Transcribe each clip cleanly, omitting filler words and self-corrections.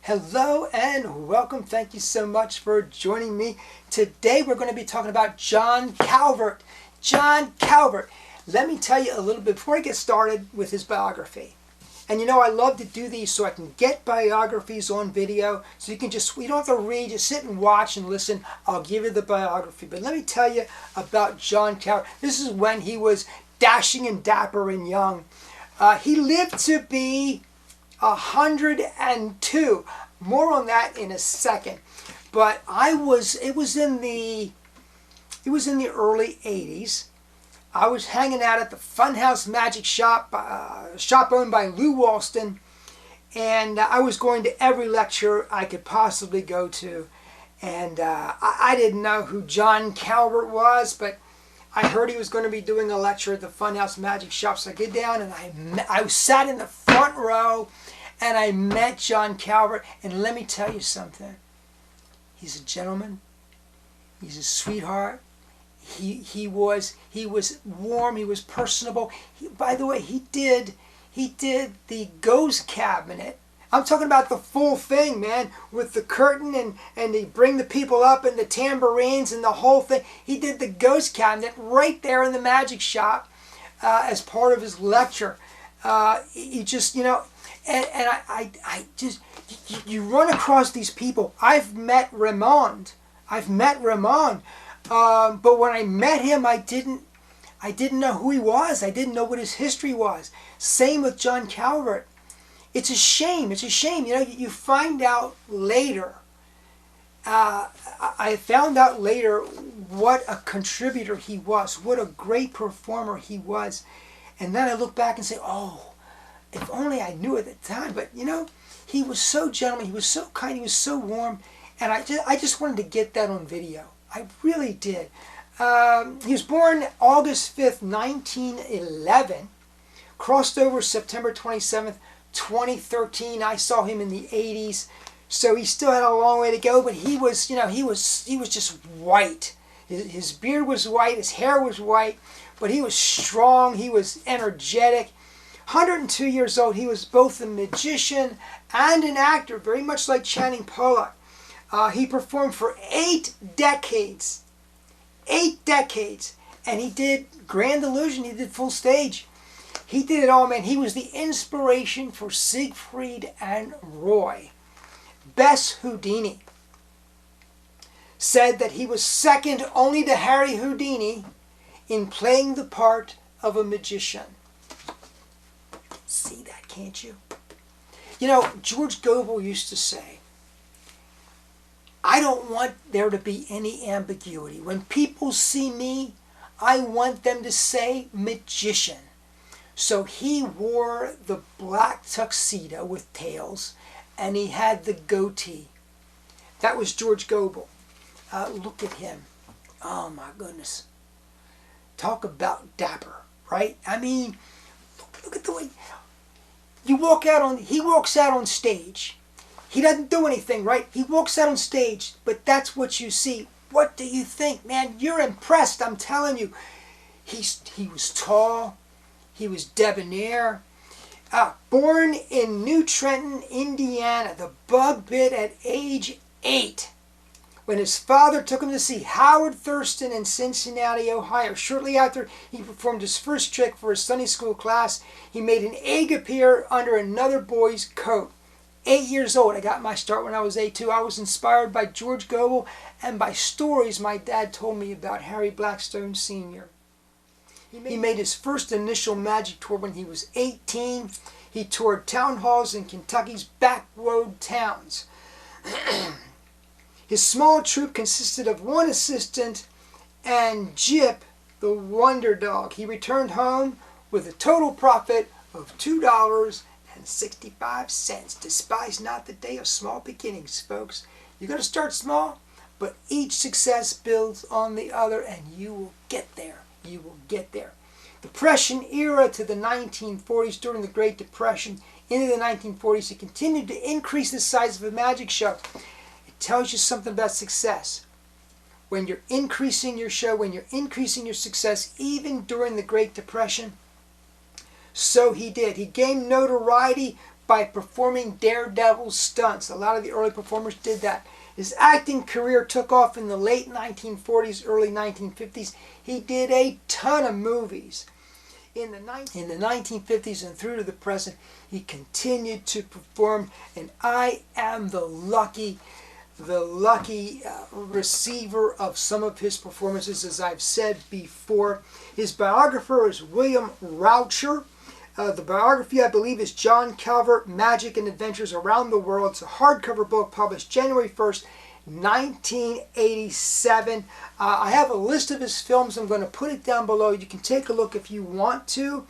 Hello and welcome. Thank you so much for joining me. Today we're going to be talking about John Calvert. John Calvert. Let me tell you a little bit before I get started with his biography. And you know, I love to do these so I can get biographies on video. So you don't have to read, just sit and watch and listen. I'll give you the biography. But let me tell you about John Calvert. This is when he was dashing and dapper and young. He lived to be 102. More on that in a second. But it was in the early 80s. I was hanging out at the Funhouse Magic Shop, shop owned by Lou Walston, and I was going to every lecture I could possibly go to. And I didn't know who John Calvert was, but I heard he was going to be doing a lecture at the Funhouse Magic Shop. So I get down and I sat in the front row, and I met John Calvert. And let me tell you something. He's a gentleman. He's a sweetheart. He was warm. He was personable. By the way, he did the ghost cabinet. I'm talking about the full thing, man, with the curtain and they bring the people up and the tambourines and the whole thing. He did the ghost cabinet right there in the magic shop as part of his lecture. You just, you know, and I just, you run across these people. I've met Raymond. But when I met him, I didn't know who he was. I didn't know what his history was. Same with John Calvert. It's a shame. It's a shame. You know, you find out later. I found out later what a contributor he was, what a great performer he was. And then I look back and say, oh, if only I knew at the time. But, you know, he was so gentleman. He was so kind. He was so warm. And I just wanted to get that on video. I really did. He was born August 5th, 1911. Crossed over September 27th, 2013. I saw him in the 80s. So he still had a long way to go, but he was, you know, he was just white. His beard was white, his hair was white, but he was strong, he was energetic. 102 years old, he was both a magician and an actor, very much like Channing Pollock. He performed for 8 decades. 8 decades. And he did Grand Illusion. He did full stage. He did it all, man. He was the inspiration for Siegfried and Roy. Bess Houdini said that he was second only to Harry Houdini in playing the part of a magician. See that, can't you? You know, George Gobel used to say, I don't want there to be any ambiguity. When people see me, I want them to say magician. So he wore the black tuxedo with tails, and he had the goatee. That was George Gobel. Look at him. Oh my goodness. Talk about dapper, right? I mean, look at the way he walks out on stage. He doesn't do anything, right? He walks out on stage, but that's what you see. What do you think, man? You're impressed, I'm telling you. He was tall. He was debonair. Born in New Trenton, Indiana. The bug bit at age 8 when his father took him to see Howard Thurston in Cincinnati, Ohio. Shortly after he performed his first trick for his Sunday school class, he made an egg appear under another boy's coat. 8 years old. I got my start when I was 8 too. I was inspired by George Gobel and by stories my dad told me about Harry Blackstone Sr. He made his first initial magic tour when he was 18. He toured town halls in Kentucky's backroad towns. His small troupe consisted of 1 assistant and Jip, the wonder dog. He returned home with a total profit of $2.65. Despise not the day of small beginnings, folks. You're going to start small, but each success builds on the other, and you will get there. You will get there. Depression era to the 1940s. During the Great Depression into the 1940s, he continued to increase the size of a magic show. It tells you something about success. When you're increasing your show, when you're increasing your success, even during the Great Depression, so he did. He gained notoriety by performing daredevil stunts. A lot of the early performers did that. His acting career took off in the late 1940s, early 1950s. He did a ton of movies. In the 1950s and through to the present, he continued to perform, and I am the lucky receiver of some of his performances, as I've said before. His biographer is William Rauscher. The biography, I believe, is John Calvert, Magic and Adventures Around the World. It's a hardcover book published January 1st, 1987. I have a list of his films. I'm going to put it down below. You can take a look if you want to.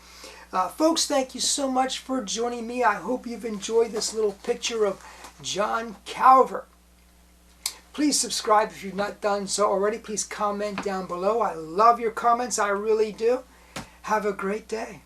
Folks, thank you so much for joining me. I hope you've enjoyed this little picture of John Calvert. Please subscribe if you've not done so already. Please comment down below. I love your comments. I really do. Have a great day.